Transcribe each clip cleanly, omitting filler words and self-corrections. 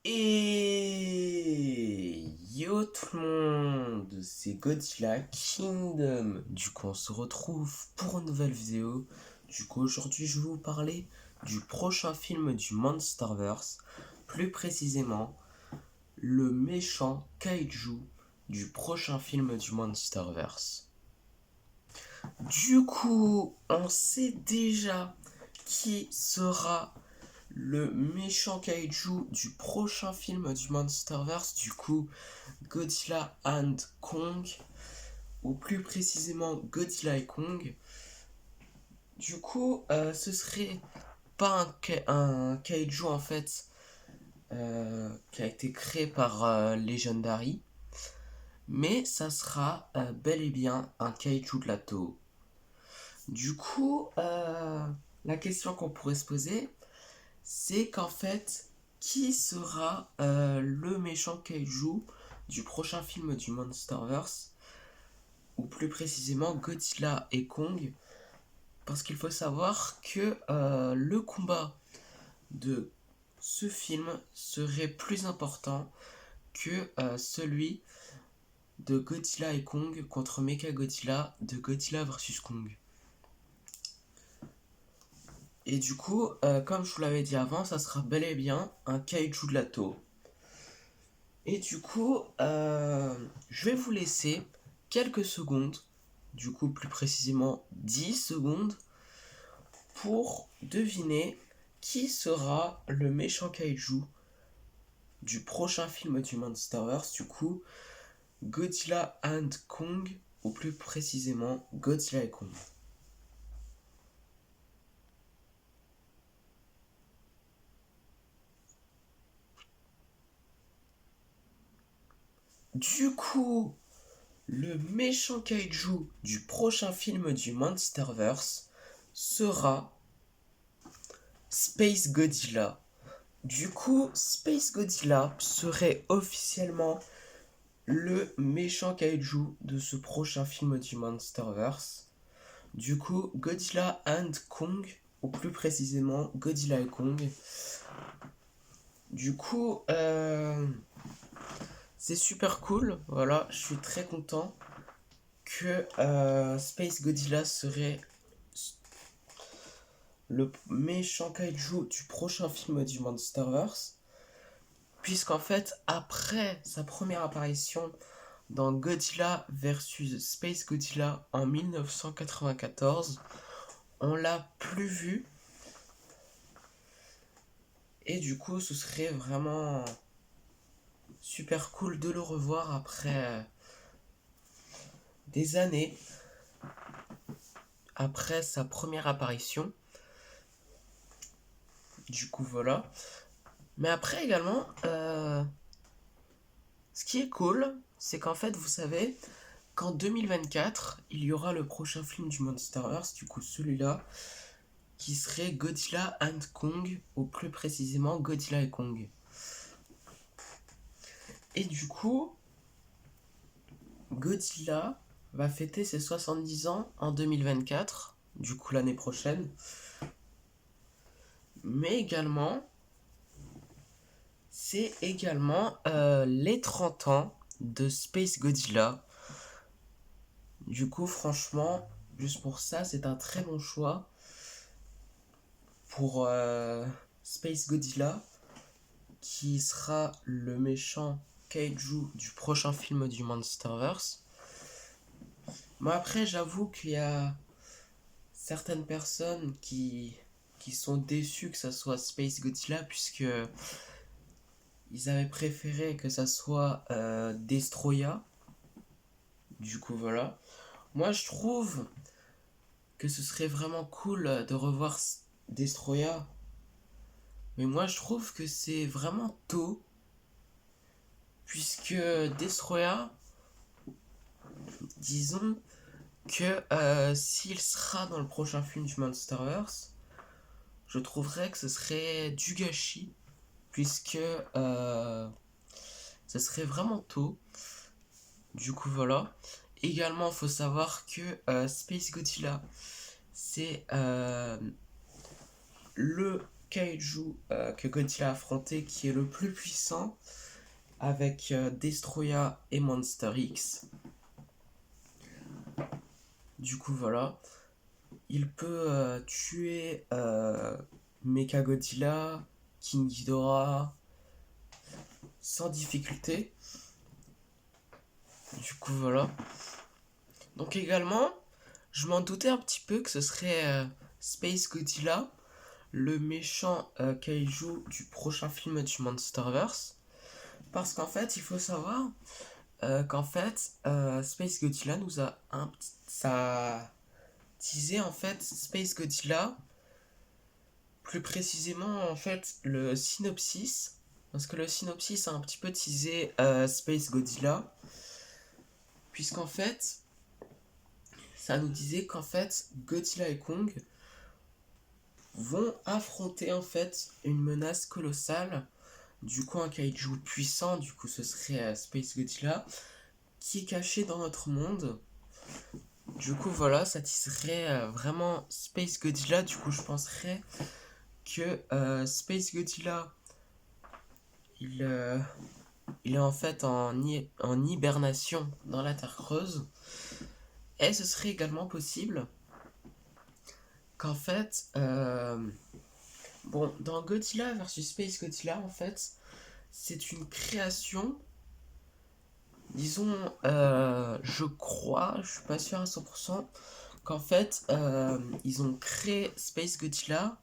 Et yo tout le monde, c'est Godzilla Kingdom. Du coup, on se retrouve pour une nouvelle vidéo. Du coup, aujourd'hui, je vais vous parler du prochain film du Monsterverse. Plus précisément, le méchant Kaiju du prochain film du Monsterverse. Du coup, on sait déjà qui sera le méchant kaiju du prochain film du Monsterverse, du coup Godzilla and Kong, ou plus précisément Godzilla et Kong. Du coup, ce serait pas un kaiju en fait qui a été créé par Legendary, mais ça sera bel et bien un kaiju de la Toho. Du coup, la question qu'on pourrait se poser, c'est qu'en fait, qui sera le méchant kaiju du prochain film du Monsterverse, ou plus précisément Godzilla et Kong, parce qu'il faut savoir que le combat de ce film serait plus important que celui de Godzilla et Kong contre Mechagodzilla de Godzilla vs Kong. Et du coup, comme je vous l'avais dit avant, ça sera bel et bien un kaiju de la Toho. Et du coup, je vais vous laisser quelques secondes, du coup plus précisément 10 secondes, pour deviner qui sera le méchant kaiju du prochain film du Monsterverse, du coup Godzilla and Kong, ou plus précisément Godzilla et Kong. Du coup, le méchant kaiju du prochain film du Monsterverse sera Space Godzilla. Du coup, Space Godzilla serait officiellement le méchant kaiju de ce prochain film du Monsterverse. Du coup, Godzilla and Kong, ou plus précisément Godzilla et Kong. Du coup, c'est super cool. Voilà, je suis très content que Space Godzilla serait le méchant kaiju du prochain film du Monsterverse. Puisqu'en fait, après sa première apparition dans Godzilla vs Space Godzilla en 1994, on l'a plus vu. Et du coup, ce serait vraiment super cool de le revoir après des années après sa première apparition. Du coup, voilà. Mais après également, ce qui est cool, c'est qu'en fait, vous savez, qu'en 2024, il y aura le prochain film du Monsterverse, du coup celui-là, qui serait Godzilla and Kong, ou plus précisément Godzilla et Kong. Et du coup, Godzilla va fêter ses 70 ans en 2024, du coup l'année prochaine. Mais également, c'est également les 30 ans de Space Godzilla. Du coup, franchement, juste pour ça, c'est un très bon choix pour Space Godzilla, qui sera le méchant kaiju du prochain film du Monsterverse. Moi, après, j'avoue qu'il y a certaines personnes qui sont déçues que ça soit Space Godzilla, puisque ils avaient préféré que ça soit Destroya. Du coup, voilà. Moi, je trouve que ce serait vraiment cool de revoir Destroya. Mais moi, je trouve que c'est vraiment tôt. Puisque Destroya, disons que s'il sera dans le prochain film du Monsterverse, je trouverais que ce serait du gâchis. Puisque ce serait vraiment tôt. Du coup, voilà. Également, il faut savoir que Space Godzilla, c'est le kaiju que Godzilla a affronté qui est le plus puissant avec Destroya et Monster X. Du coup voilà, il peut tuer Mechagodzilla, King Ghidorah sans difficulté. Du coup voilà. Donc également, je m'en doutais un petit peu que ce serait Space Godzilla, le méchant kaiju du prochain film du Monsterverse. Parce qu'en fait, il faut savoir qu'en fait, Space Godzilla nous a ça teasé en fait Space Godzilla, plus précisément en fait le synopsis, parce que le synopsis a un petit peu teasé Space Godzilla, puisqu'en fait, ça nous disait qu'en fait Godzilla et Kong vont affronter en fait une menace colossale. Du coup, un kaiju puissant, du coup, ce serait Space Godzilla, qui est caché dans notre monde. Du coup, voilà, ça tisserait vraiment Space Godzilla. Du coup, je penserais que Space Godzilla, il est en fait en hibernation dans la Terre creuse. Et ce serait également possible qu'en fait, bon, dans Godzilla versus Space Godzilla, en fait, c'est une création. Disons, je crois, je suis pas sûr à 100%, qu'en fait, ils ont créé Space Godzilla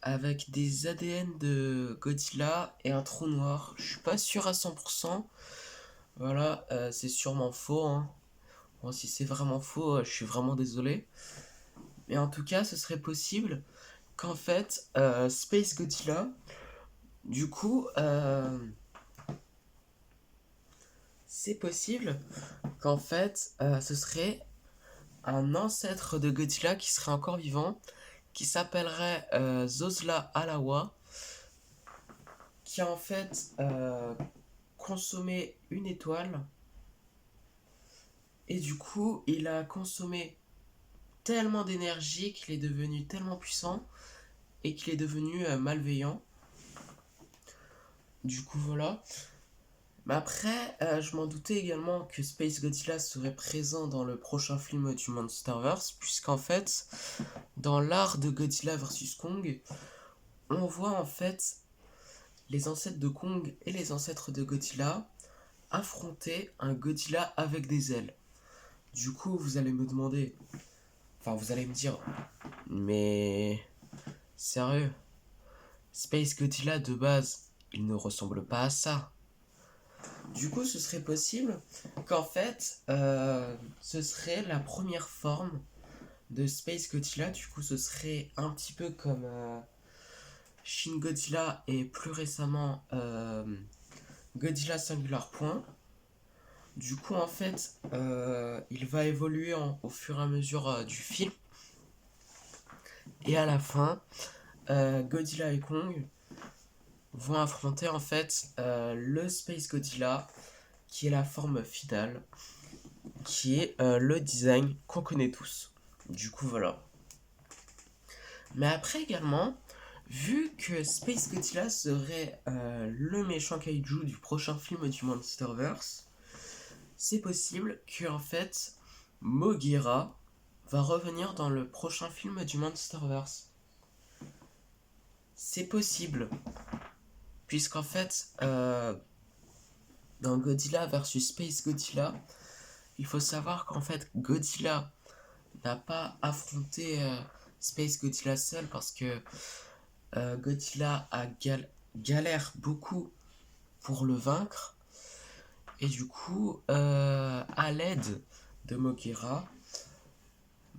avec des ADN de Godzilla et un trou noir. Je suis pas sûr à 100%. Voilà, c'est sûrement faux, hein. Bon, si c'est vraiment faux, je suis vraiment désolé. Mais en tout cas, ce serait possible qu'en fait, Space Godzilla, du coup, c'est possible qu'en fait, ce serait un ancêtre de Godzilla qui serait encore vivant, qui s'appellerait Zosla Alawa, qui a en fait consommé une étoile, et du coup, il a consommé tellement d'énergie qu'il est devenu tellement puissant, et qu'il est devenu malveillant. Du coup, voilà. Mais après, je m'en doutais également que Space Godzilla serait présent dans le prochain film du Monsterverse, puisqu'en fait, dans l'art de Godzilla vs Kong, on voit en fait les ancêtres de Kong et les ancêtres de Godzilla affronter un Godzilla avec des ailes. Du coup, vous allez me demander, enfin vous allez me dire, mais sérieux, Space Godzilla de base, il ne ressemble pas à ça. Du coup, ce serait possible qu'en fait, ce serait la première forme de Space Godzilla. Du coup, ce serait un petit peu comme Shin Godzilla et plus récemment Godzilla Singular Point. Du coup, en fait, il va évoluer au fur et à mesure du film. Et à la fin, Godzilla et Kong vont affronter en fait le Space Godzilla, qui est la forme finale, qui est le design qu'on connaît tous. Du coup, voilà. Mais après également, vu que Space Godzilla serait le méchant kaiju du prochain film du Monsterverse, c'est possible que en fait Moguera va revenir dans le prochain film du Monsterverse. C'est possible, puisqu'en fait, dans Godzilla versus Space Godzilla, il faut savoir qu'en fait Godzilla n'a pas affronté Space Godzilla seul, parce que Godzilla galère beaucoup pour le vaincre. Et du coup, à l'aide de Moguera,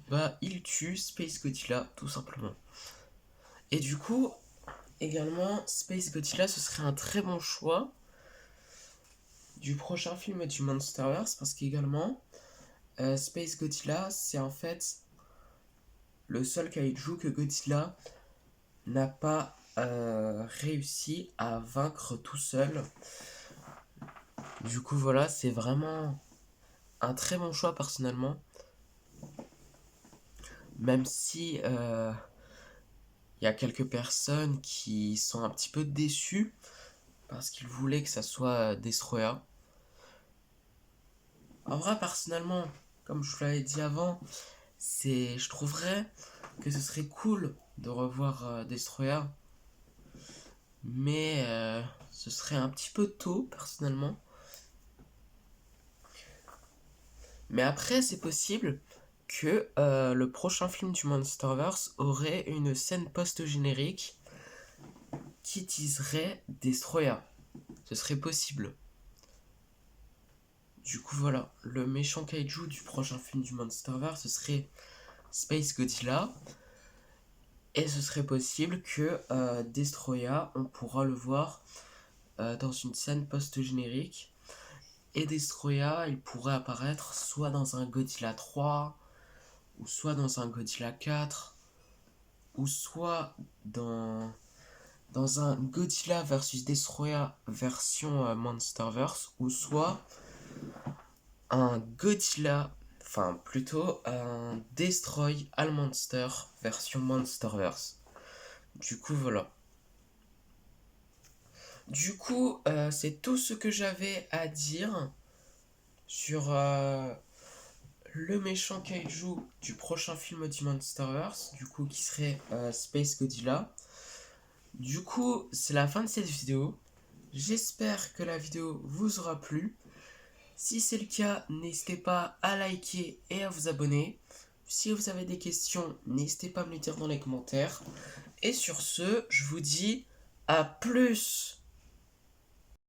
bah, il tue Space Godzilla tout simplement. Et du coup, également, Space Godzilla, ce serait un très bon choix du prochain film du Monsterverse, parce qu'également, Space Godzilla, c'est en fait le seul kaiju que Godzilla n'a pas réussi à vaincre tout seul. Du coup, voilà, c'est vraiment un très bon choix personnellement. Même si il y a quelques personnes qui sont un petit peu déçues parce qu'ils voulaient que ça soit Destroyer. En vrai, personnellement, comme je vous l'avais dit avant, je trouverais que ce serait cool de revoir Destroyer, mais ce serait un petit peu tôt, personnellement. Mais après, c'est possible que le prochain film du Monsterverse aurait une scène post-générique qui teaserait Destroyer. Ce serait possible. Du coup, voilà, le méchant kaiju du prochain film du Monsterverse, ce serait Space Godzilla. Et ce serait possible que Destroyer, on pourra le voir dans une scène post-générique. Et Destroyer, il pourrait apparaître soit dans un Godzilla 3, ou soit dans un Godzilla 4, ou soit dans un Godzilla vs Destroyer version Monsterverse, ou soit un Godzilla, enfin plutôt un Destroy All Monster version Monsterverse. Du coup, voilà. Du coup, c'est tout ce que j'avais à dire sur le méchant kaiju du prochain film du Monsterverse, du coup qui serait Space Godzilla. Du coup, c'est la fin de cette vidéo. J'espère que la vidéo vous aura plu. Si c'est le cas, n'hésitez pas à liker et à vous abonner. Si vous avez des questions, n'hésitez pas à me les dire dans les commentaires. Et sur ce, je vous dis à plus!